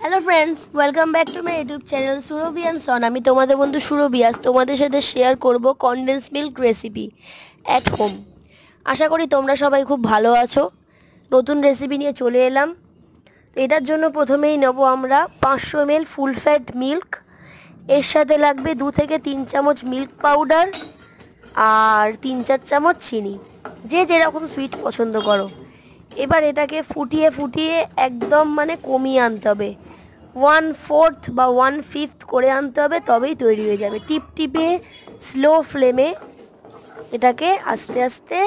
Hello friends, welcome back to my YouTube channel Surabhi and son. আমি তোমাদের বন্ধু সুরভি। আজ তোমাদের সাথে শেয়ার করব condensed milk recipe at home. আশা করি তোমরা সবাই খুব ভালো আছো। নতুন রেসিপি নিয়ে চলে এলাম। তো এটার জন্য প্রথমেই নেব আমরা 500 ml ফুল ফ্যাট মিল্ক। এর সাথে লাগবে 2 থেকে 3 চামচ মিল্ক পাউডার আর 3-4 চামচ চিনি, যে যেরকম সুইট পছন্দ করো। এবার এটাকে ফুটিয়ে ফুটিয়ে একদম কমিয়ে আনতে হবে। 1/4 বা 1/5 করে আনতে হবে, তবেই তৈরি হয়ে যাবে। টিপে স্লো ফ্লেমে এটাকে আস্তে আস্তে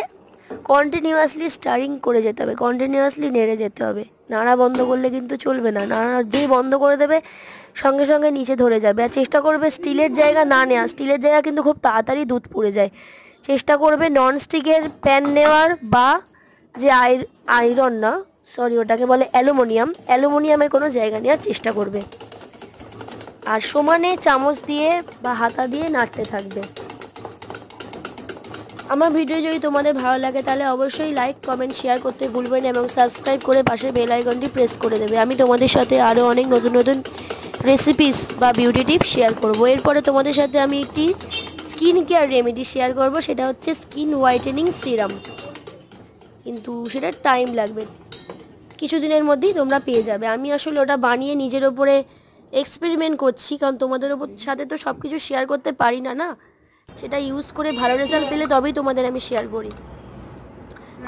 কন্টিনিউয়াসলি স্টারিং করে যেতে হবে, কন্টিনিউয়াসলি নেড়ে যেতে হবে। নাড়া বন্ধ করলে কিন্তু চলবে না, নাড়া যেই বন্ধ করে দেবে সঙ্গে সঙ্গে নিচে ধরে যাবে। আর চেষ্টা করবে স্টিলের জায়গা না নেওয়া, স্টিলের জায়গা কিন্তু খুব তাড়াতাড়ি দুধ পুড়ে যায়। চেষ্টা করবে ননস্টিকের প্যান নেওয়ার, বা যে আয়রন না, সরি ওটাকে বলে অ্যালুমিনিয়ামের কোনো জায়গা নেওয়ার চেষ্টা করবে। আর সমানে চামচ দিয়ে বা হাতা দিয়ে নাড়তে থাকবে। আমার ভিডিও যদি তোমাদের ভালো লাগে তাহলে অবশ্যই লাইক, কমেন্ট, শেয়ার করতে ভুলবেন এবং সাবস্ক্রাইব করে পাশের বেল আইকনটি প্রেস করে দেবে। আমি তোমাদের সাথে আরও অনেক নতুন নতুন রেসিপিস বা বিউটি টিপস শেয়ার করব। এরপরে তোমাদের সাথে আমি একটি স্কিন কেয়ার রেমেডি শেয়ার করব, সেটা হচ্ছে স্কিন হোয়াইটেনিং সিরাম। কিন্তু সেটার টাইম লাগবে, কিছুদিনের মধ্যেই তোমরা পেয়ে যাবে। আমি আসলে ওটা বানিয়ে নিজের ওপরে এক্সপেরিমেন্ট করছি, কারণ তোমাদের ওপর সাথে তো সব কিছু শেয়ার করতে পারি না। সেটা ইউজ করে ভালো রেজাল্ট পেলে তবেই তোমাদের আমি শেয়ার করি।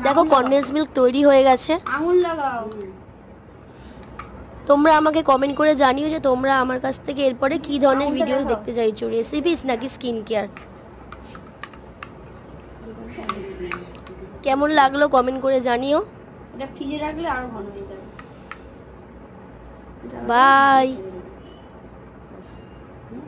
দেখো কনডেন্স মিল্ক তৈরি হয়ে গেছে। আঙুল লাগাও। তোমরা আমাকে কমেন্ট করে জানিও যে তোমরা আমার কাছ থেকে এরপরে কী ধরনের ভিডিও দেখতে চাইছো, রেসিপিস নাকি স্কিন কেয়ার। কেমন লাগলো কমেন্ট করে জানিও। এটা ফ্রিজে রাখলে আরো ভালো হয়ে যাবে। বাই।